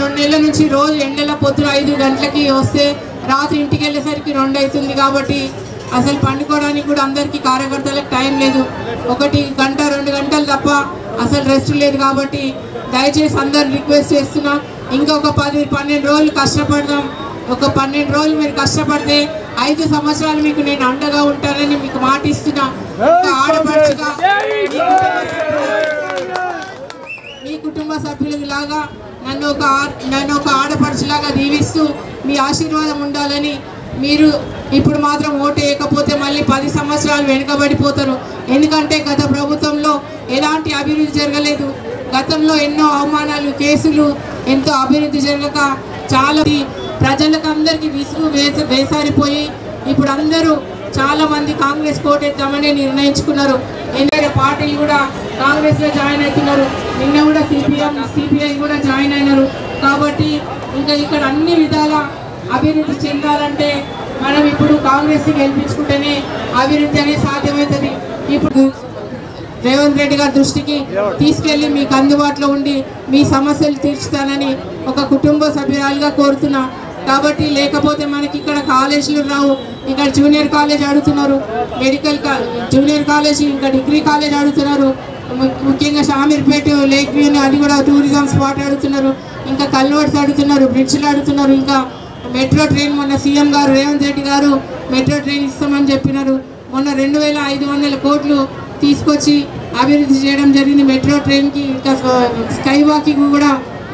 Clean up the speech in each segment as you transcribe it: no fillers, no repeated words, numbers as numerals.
2 నెలల నుంచి రోజు ఎండల పొద్దున 5 గంటలకి వస్తే రాత్రి ఇంటికి వెళ్ళేసరికి 2 అవుతుంది కాబట్టి అసలు పండుకోవడానికి కూడా అందరికీ కార్యకర్తలకు టైం లేదు. 1 గంట 2 గంటలు తప్ప అసలు రెస్ట్ లేదు. కాబట్టి దయచేసి అందరు రిక్వెస్ట్ చేస్తున్నా, ఇంకొక 10-12 రోజులు కష్టపడదాం. ఒక 12 రోజులు మీరు కష్టపడితే 5 సంవత్సరాలు మీకు నేను అండగా ఉంటానని మీకు మాట ఇస్తున్నా. ఆడపడుచుగా మీ కుటుంబ సభ్యులలాగా నన్ను ఒక ఆడపడుచులాగా దీవిస్తూ మీ ఆశీర్వాదం ఉండాలని. మీరు ఇప్పుడు మాత్రం ఓటు వేయకపోతే మళ్ళీ 10 సంవత్సరాలు వెనుకబడిపోతారు. ఎందుకంటే గత ప్రభుత్వంలో ఎలాంటి అభివృద్ధి జరగలేదు. గతంలో ఎన్నో అవమానాలు, కేసులు, ఎంతో అభివృద్ధి జరగక చాలా ప్రజలకు అందరికీ విసుగు వేసారిపోయి ఇప్పుడు అందరూ చాలా మంది కాంగ్రెస్ కోటేద్దామని నిర్ణయించుకున్నారు. ఎన్నో పార్టీలు కూడా కాంగ్రెస్లో జాయిన్ అవుతున్నారు. నిన్న కూడా సిపిఐ కూడా జాయిన్ అయినారు. కాబట్టి ఇంకా ఇక్కడ అన్ని విధాల అభివృద్ధి చెందాలంటే మనం ఇప్పుడు కాంగ్రెస్ని గెలిపించుకుంటేనే అభివృద్ధి అనేది సాధ్యమవుతుంది. ఇప్పుడు రేవంత్ రెడ్డి గారి దృష్టికి తీసుకెళ్లి మీకు అందుబాటులో ఉండి మీ సమస్యలు తీర్చుతానని ఒక కుటుంబ సభ్యురాలుగా కోరుతున్నా. కాబట్టి లేకపోతే మనకి ఇక్కడ కాలేజీలు రావు. ఇక్కడ జూనియర్ కాలేజ్ అడుగుతున్నారు, జూనియర్ కాలేజ్, ఇంకా డిగ్రీ కాలేజ్ అడుగుతున్నారు. ముఖ్యంగా షామీర్పేట, లేక్ వ్యూ అది కూడా టూరిజం స్పాట్ అడుగుతున్నారు. ఇంకా కల్వర్ట్స్ అడుగుతున్నారు, బ్రిడ్జ్లు అడుగుతున్నారు. ఇంకా మెట్రో ట్రైన్ మొన్న సీఎం గారు రేవంత్ రెడ్డి గారు మెట్రో ట్రైన్ ఇస్తామని చెప్పినారు. మొన్న 2500 కోట్లు తీసుకొచ్చి అభివృద్ధి చేయడం జరిగింది మెట్రో ట్రైన్కి. ఇంకా స్కై వాకింగ్ కూడా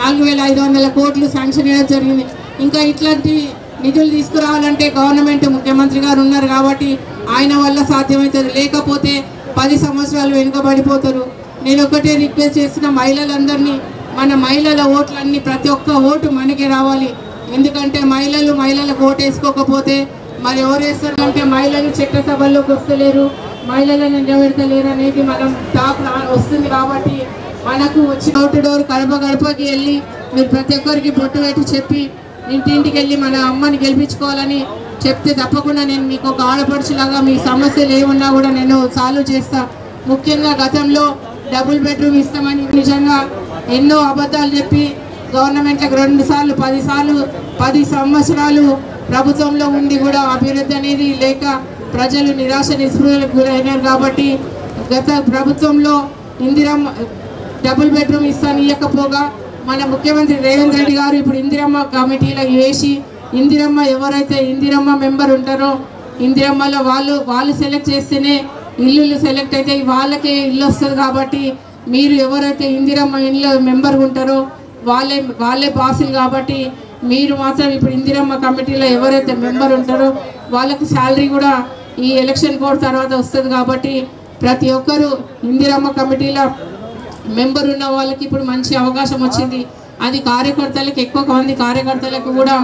4500 కోట్లు శాంక్షన్ చేయడం జరిగింది. ఇంకా ఇట్లాంటి నిధులు తీసుకురావాలంటే గవర్నమెంట్ ముఖ్యమంత్రి గారు ఉన్నారు కాబట్టి ఆయన వల్ల సాధ్యమవుతుంది. లేకపోతే 10 సంవత్సరాలు వెనుకబడిపోతారు. నేను ఒకటే రిక్వెస్ట్ చేసిన మహిళలందరినీ, మన మహిళల ఓట్లన్నీ ప్రతి ఒక్క ఓటు మనకే రావాలి. ఎందుకంటే మహిళలకు ఓటు వేసుకోకపోతే మరి ఎవరు వేస్తారంటే మహిళలు చట్టసభల్లోకి వస్తలేరు, మహిళలను నిలబెడతలేరు అనేది మనం టాప్ వస్తుంది. కాబట్టి మనకు వచ్చి డోర్ టు డోర్ గడపకి వెళ్ళి మీరు ప్రతి ఒక్కరికి బొట్టు పెట్టి చెప్పి ఇంటింటికి వెళ్ళి మన అమ్మని గెలిపించుకోవాలని చెప్తే తప్పకుండా నేను మీకు ఒక ఆడపడుచులాగా మీ సమస్యలు ఏమున్నా కూడా నేను సాల్వ్ చేస్తా. ముఖ్యంగా గతంలో డబుల్ బెడ్రూమ్ ఇస్తామని నిజంగా ఎన్నో అబద్ధాలు చెప్పి గవర్నమెంట్లకు 2 సార్లు 10 సంవత్సరాలు ప్రభుత్వంలో ఉండి కూడా అభివృద్ధి అనేది లేక ప్రజలు నిరాశ నిస్పృహలకు గురైనారు. కాబట్టి గత ప్రభుత్వంలో ఇందిరమ్మ డబుల్ బెడ్రూమ్ ఇవ్వకపోగా మన ముఖ్యమంత్రి రేవంత్ రెడ్డి గారు ఇప్పుడు ఇందిరమ్మ కమిటీలో వేసి ఎవరైతే ఇందిరమ్మ మెంబర్ ఉంటారో ఇందిరమ్మలో వాళ్ళు సెలెక్ట్ చేస్తేనే ఇల్లు సెలెక్ట్ అయితే వాళ్ళకే ఇల్లు వస్తుంది. కాబట్టి మీరు ఎవరైతే ఇందిరమ్మ ఇల్లు మెంబర్ ఉంటారో వాళ్ళే పాసులు. కాబట్టి మీరు మాత్రం ఇప్పుడు ఇందిరమ్మ కమిటీలో ఎవరైతే మెంబర్ ఉంటారో వాళ్ళకి శాలరీ కూడా ఈ ఎలక్షన్ కోడ్ తర్వాత వస్తుంది. కాబట్టి ప్రతి ఒక్కరూ ఇందిరమ్మ కమిటీలో మెంబర్ ఉన్న వాళ్ళకి ఇప్పుడు మంచి అవకాశం వచ్చింది. అది కార్యకర్తలకు ఎక్కువ మంది కార్యకర్తలకు కూడా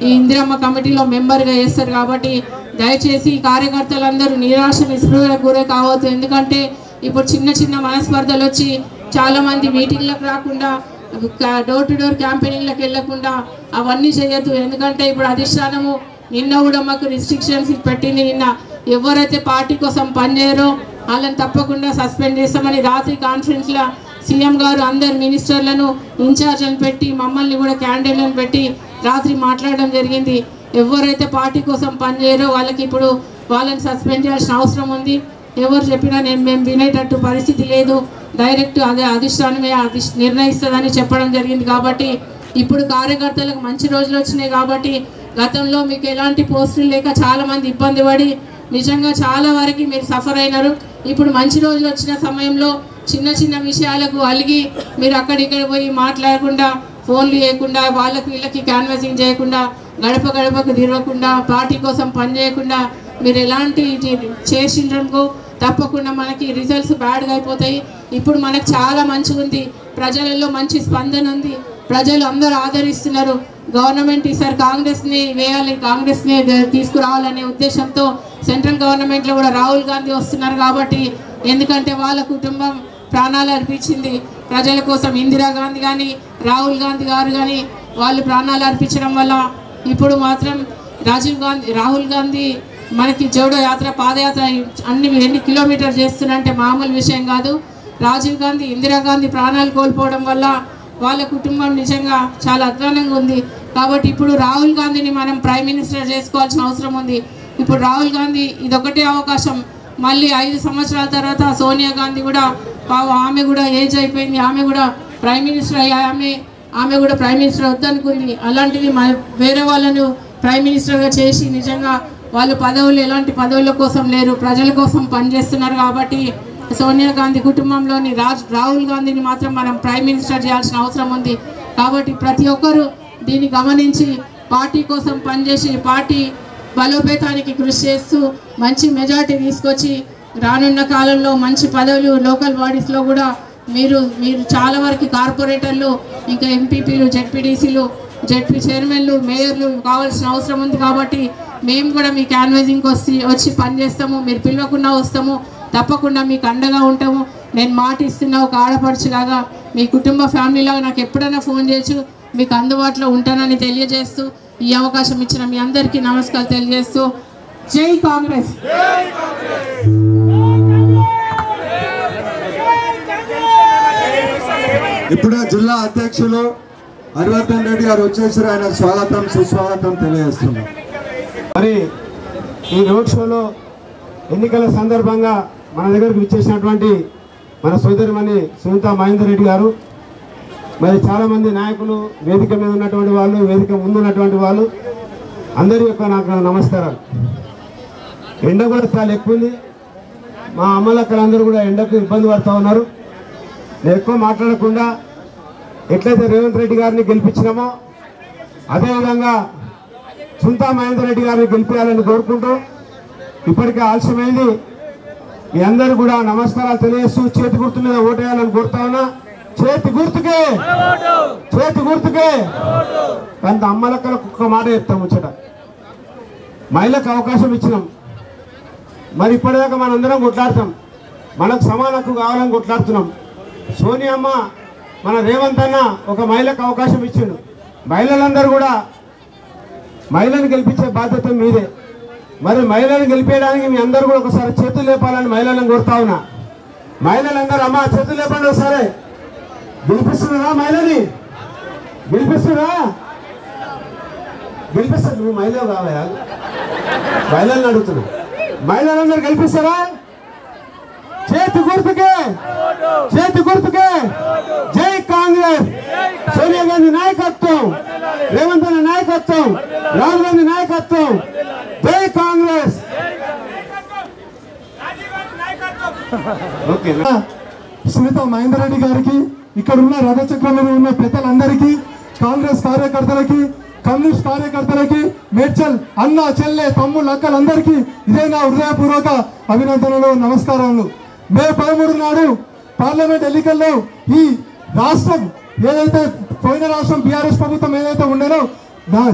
ఈ ఇందిరమ్మ కమిటీలో మెంబర్గా వేస్తారు. కాబట్టి దయచేసి కార్యకర్తలందరూ నిరాశ నిస్పృహలకు గురే కావద్దు. ఎందుకంటే ఇప్పుడు చిన్న మనస్పర్ధలు వచ్చి చాలామంది మీటింగ్లకు రాకుండా డోర్ టు డోర్ క్యాంపెయినింగ్లకు వెళ్ళకుండా అవన్నీ చేయొద్దు. ఎందుకంటే ఇప్పుడు అధిష్టానము నిన్న కూడా మాకు రిస్ట్రిక్షన్స్ పెట్టింది. నిన్న ఎవరైతే పార్టీ కోసం పనిచేయరో వాళ్ళని తప్పకుండా సస్పెండ్ చేస్తామని రాత్రి కాన్ఫరెన్స్లో సీఎం గారు అందరు మినిస్టర్లను ఇన్ఛార్జ్లను పెట్టి మమ్మల్ని కూడా క్యాండిడేట్లను పెట్టి రాత్రి మాట్లాడడం జరిగింది. ఎవరైతే పార్టీ కోసం పనిచేయరో వాళ్ళని సస్పెండ్ చేయాల్సిన అవసరం ఉంది. ఎవరు చెప్పినా మేము వినేటట్టు పరిస్థితి లేదు. డైరెక్ట్ అదే అధిష్టానమే నిర్ణయిస్తుందని చెప్పడం జరిగింది. కాబట్టి ఇప్పుడు కార్యకర్తలకు మంచి రోజులు వచ్చినాయి. కాబట్టి గతంలో మీకు ఎలాంటి పోస్టులు లేక చాలామంది ఇబ్బంది పడి నిజంగా చాలా వరకు మీరు సఫర్ అయినారు. ఇప్పుడు మంచి రోజులు వచ్చిన సమయంలో చిన్న విషయాలకు అలిగి మీరు అక్కడిక్కడ పోయి మాట్లాడకుండా ఫోన్లు చేయకుండా వీళ్ళకి క్యాన్వాసింగ్ చేయకుండా గడపకు తిరగకుండా పార్టీ కోసం పని చేయకుండా మీరు ఎలాంటి చేసిండ్రనుకో తప్పకుండా మనకి రిజల్ట్స్ బ్యాడ్గా అయిపోతాయి. ఇప్పుడు మనకు చాలా మంచిగా ఉంది, ప్రజలలో మంచి స్పందన ఉంది, ప్రజలు అందరూ ఆదరిస్తున్నారు. గవర్నమెంట్ ఈసారి కాంగ్రెస్ని వేయాలి, కాంగ్రెస్ని తీసుకురావాలనే ఉద్దేశంతో సెంట్రల్ గవర్నమెంట్లో కూడా రాహుల్ గాంధీ వస్తున్నారు. కాబట్టి ఎందుకంటే వాళ్ళ కుటుంబం ప్రాణాలు అర్పించింది ప్రజల కోసం. ఇందిరాగాంధీ కానీ రాహుల్ గాంధీ గారు కానీ వాళ్ళు ప్రాణాలు అర్పించడం వల్ల ఇప్పుడు మాత్రం రాహుల్ గాంధీ మనకి జోడో యాత్ర పాదయాత్ర ఎన్ని కిలోమీటర్ చేస్తున్నారంటే మామూలు విషయం కాదు. రాజీవ్ గాంధీ ఇందిరాగాంధీ ప్రాణాలు కోల్పోవడం వల్ల వాళ్ళ కుటుంబం నిజంగా చాలా అధ్వానంగా ఉంది. కాబట్టి ఇప్పుడు రాహుల్ గాంధీని మనం ప్రైమ్ మినిస్టర్ చేసుకోవాల్సిన అవసరం ఉంది. ఇప్పుడు రాహుల్ గాంధీ ఇదొకటే అవకాశం. మళ్ళీ 5 సంవత్సరాల తర్వాత సోనియా గాంధీ కూడా ఆమె కూడా ఏజ్ అయిపోయింది, ఆమె కూడా ప్రైమ్ మినిస్టర్ అయ్యి ఆమె కూడా ప్రైమ్ మినిస్టర్ వద్దనుకుంది. అలాంటిది వేరే వాళ్ళను ప్రైమ్ మినిస్టర్గా చేసి నిజంగా వాళ్ళు పదవులు ఎలాంటి పదవుల కోసం లేరు, ప్రజల కోసం పనిచేస్తున్నారు. కాబట్టి సోనియా గాంధీ కుటుంబంలోని రాహుల్ గాంధీని మాత్రం మనం ప్రైమ్ మినిస్టర్ చేయాల్సిన అవసరం ఉంది. కాబట్టి ప్రతి ఒక్కరూ దీన్ని గమనించి పార్టీ కోసం పనిచేసి పార్టీ బలోపేతానికి కృషి చేస్తూ మంచి మెజార్టీ తీసుకొచ్చి రానున్న కాలంలో మంచి పదవులు లోకల్ బాడీస్లో కూడా మీరు చాలా వరకు కార్పొరేటర్లు, ఇంకా ఎంపీపీలు, జెడ్పీటీసీలు, జెడ్పీ చైర్మన్లు, మేయర్లు కావాల్సిన అవసరం ఉంది. కాబట్టి మేము కూడా మీ క్యాన్వాసింగ్కి వచ్చి పనిచేస్తాము. మీరు పిలవకుండా వస్తాము, తప్పకుండా మీకు అండగా ఉంటాము. నేను మాట ఇస్తున్నా, ఒక ఆడపడుచులాగా మీ కుటుంబ ఫ్యామిలీలాగా నాకు ఎప్పుడైనా ఫోన్ చేయొచ్చు, మీకు అందుబాటులో ఉంటానని తెలియజేస్తూ ఈ అవకాశం ఇచ్చిన మీ అందరికీ నమస్కారం తెలియజేస్తూ జై కాంగ్రెస్. ఇప్పుడే జిల్లా అధ్యక్షులు హరివర్ధన్ రెడ్డి గారు వచ్చేసారు. ఆయన స్వాగతం సుస్వాగతం తెలియజేస్తున్నారు. మరి ఈ రోడ్ షోలో ఎన్నికల సందర్భంగా మన దగ్గరకు విచ్చేసినటువంటి మన సోదరిమణి సునీత మహేందర్ రెడ్డి గారు, మరి చాలామంది నాయకులు, వేదిక మీద ఉన్నటువంటి వాళ్ళు, వేదిక ముందు ఉన్నటువంటి వాళ్ళు, అందరి యొక్క నాకు నమస్కారాలు. ఎండ కూడా చాలా ఎక్కువ ఉంది. మా అమ్మలక్కలందరూ కూడా ఎండకు ఇబ్బంది పడుతూ ఉన్నారు. నేను ఎక్కువ మాట్లాడకుండా ఎట్లయితే రేవంత్ రెడ్డి గారిని గెలిపించినామో అదేవిధంగా సునీత మహేందర్ రెడ్డి గారిని గెలిపించాలని కోరుకుంటూ ఇప్పటికే ఆలస్యమైంది. మీ అందరూ కూడా నమస్కారాలు తెలియజేస్తూ చేతి గుర్తు మీద ఓటేయాలని కోరుతా ఉన్నా. చేతి గుర్తుకే కొంత అమ్మలక్కలకు ఒక్క మాట చెప్తాం. ముచ్చట మహిళకు అవకాశం ఇచ్చినాం. మరి ఇప్పటిదాకా మనందరం కొట్లాడతాం, మనకు సమాన హక్కు కావాలని కొట్లాడుతున్నాం. సోనియా అమ్మ, మన రేవంత్ అన్న ఒక మహిళకు అవకాశం ఇచ్చిండు. మహిళలందరూ కూడా మహిళను గెలిపించే బాధ్యత మీదే. మరి మహిళలను గెలిపేయడానికి మీ అందరూ కూడా ఒకసారి చేతులు లేపాలని మహిళలను కోరుతా ఉన్నా. మహిళలందరూ అమ్మ చేతులు లేపండి ఒకసారి. గెలిపిస్తున్నారా మహిళని? గెలిపిస్తున్నా? నువ్వు మహిళ కావాలా? మహిళలను అడుగుతున్నా. మహిళలందరూ గెలిపిస్తారా? చేతి గుర్తుకే జై కాంగ్రెస్. సోనియా గాంధీ నాయకత్వం, రేవంత్ అన్న నాయకత్వం, రాహుల్ గాంధీ నాయకత్వం, జై కాంగ్రెస్. సునీత మహేందర్ రెడ్డి గారికి, ఇక్కడ ఉన్న రథచక్రంలో ఉన్న పెద్దలందరికీ, కాంగ్రెస్ కార్యకర్తలకి, కమ్యూనిస్ట్ కార్యకర్తలకి, మేడ్చల్ అన్న చెల్లె తమ్ముళ్ళు అక్కలందరికీ ఇదే నా హృదయపూర్వక అభినందనలు, నమస్కారాలు. మే 13 నాడు పార్లమెంట్ ఎన్నికల్లో ఈ రాష్ట్రం ఏదైతే పోయిన రాష్ట్రం బీఆర్ఎస్ ప్రభుత్వం ఏదైతే ఉండేనో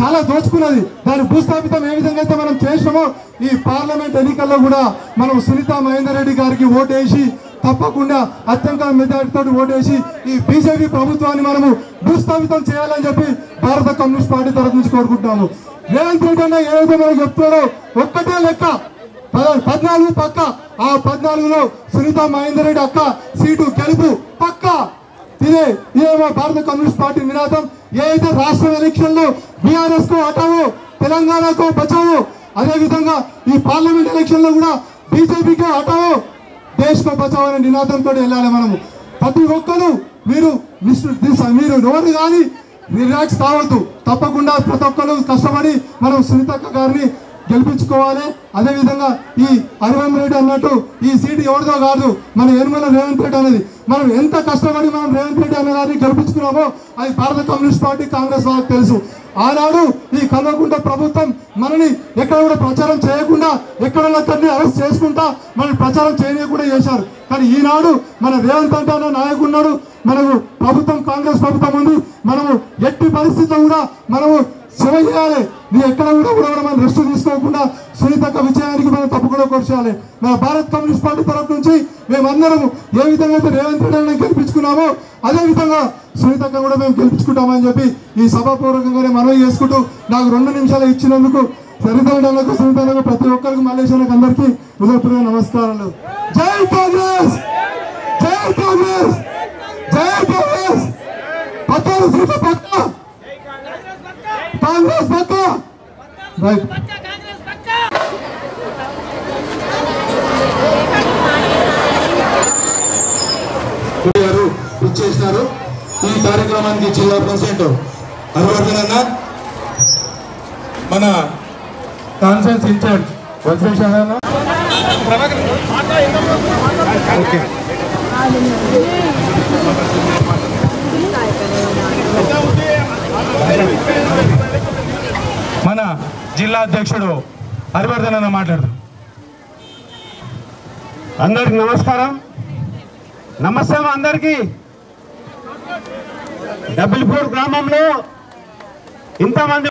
చాలా దోచుకున్నది. దాని భూస్థాపితం ఏ విధంగా అయితే మనం చేసినామో ఈ పార్లమెంట్ ఎన్నికల్లో కూడా మనం సునీత మహేందర్ రెడ్డి గారికి ఓటేసి తప్పకుండా అత్యంత మెజారిటీతో ఓటేసి ఈ బీజేపీ ప్రభుత్వాన్ని మనము భూస్థాపితం చేయాలని చెప్పి భారత కమ్యూనిస్ట్ పార్టీ తరఫు నుంచి కోరుకుంటున్నాము. రేవంత్ రెడ్డి అన్న ఏదైతే మనం చెప్తున్నాడో ఒక్కటే లెక్క, 14 పక్క. ఆ 14లో సునీత మహేందర్ రెడ్డి అక్క సీటు గెలుపు పక్క. ఇదే మా భారత కమ్యూనిస్ట్ పార్టీ నినాదం. ఏదైతే రాష్ట్ర ఎలక్షన్ లో బీఆర్ఎస్ కు హటావో, తెలంగాణకు బచావో, అదే విధంగా ఈ పార్లమెంట్ ఎలక్షన్ లో కూడా బీజేపీకి హటావో, దేశ్ కో బచావో అనే నినాదంతో వెళ్ళాలి మనము. ప్రతి ఒక్కరు మీరు ఎవరు కానీ రిలాక్స్ కావద్దు. తప్పకుండా ప్రతి ఒక్కరు కష్టపడి మనం సునీతక్క గారిని గెలిపించుకోవాలి. అదేవిధంగా ఈ హరివంత్ రెడ్డి అన్నట్టు ఈ సీటు ఎవరిదో కాదు, మన యనమల రేవంత్ రెడ్డి అనేది. మనం ఎంత కష్టపడి మనం రేవంత్ రెడ్డి అన్న గారిని గెలిపించుకున్నామో అది భారత కమ్యూనిస్ట్ పార్టీ, కాంగ్రెస్ వాళ్ళకి తెలుసు. ఆనాడు ఈ కల్వకుంట్ల ప్రభుత్వం మనని ఎక్కడ కూడా ప్రచారం చేయకుండా, ఎక్కడొక్కడిని అరెస్ట్ చేసుకుంటా మనని ప్రచారం చేయకుండా చేశారు. కానీ ఈనాడు మన రేవంత్ అంటే అన్న నాయకున్నాడు, మనకు ప్రభుత్వం కాంగ్రెస్ ప్రభుత్వం ఉంది. మనము ఎట్టి పరిస్థితుల్లో కూడా మనము సేవ చేయాలి. నీ ఎక్కడ కూడా మనం రెస్ట్ తీసుకోకుండా సునీతక్క విజయానికి మనం తప్పకుండా కృషి చేయాలి. మన భారత కమ్యూనిస్ట్ పార్టీ తరఫు నుంచి మేమందరం ఏ విధంగా అయితే రేవంత్ రెడ్డి గెలిపించుకున్నామో అదే విధంగా సునీతక్క కూడా మేము గెలిపించుకుంటామని చెప్పి ఈ సభాపూర్వకంగానే మనవి చేసుకుంటూ నాకు 2 నిమిషాలు ఇచ్చినందుకు సరితలకు, సునీతలకు, ప్రతి ఒక్కరికి, మలేషియాలకు అందరికీ హృదయపూర్వక నమస్కారాలు. జై కాంగ్రెస్, జై కాంగ్రెస్, జై కాంగ్రెస్. 14 సీట్లు పక్క కాంగ్రెస్ పక్క రైట్ గారు ఇచ్చేసినారు ఈ కార్యక్రమానికి జిల్లా ప్రెసిడెంట్ హరివర్ధన్ మన కాన్ఫరెన్స్ ఇన్ఛార్జ్ వజ్రేశ్వర ఓకే మన జిల్లా అధ్యక్షుడు హరివర్ధన్ అన్న మాట్లాడతారు. అందరికి నమస్కారం. నమస్తే అందరికీ. డబుల్పూర్ గ్రామంలో ఇంతమంది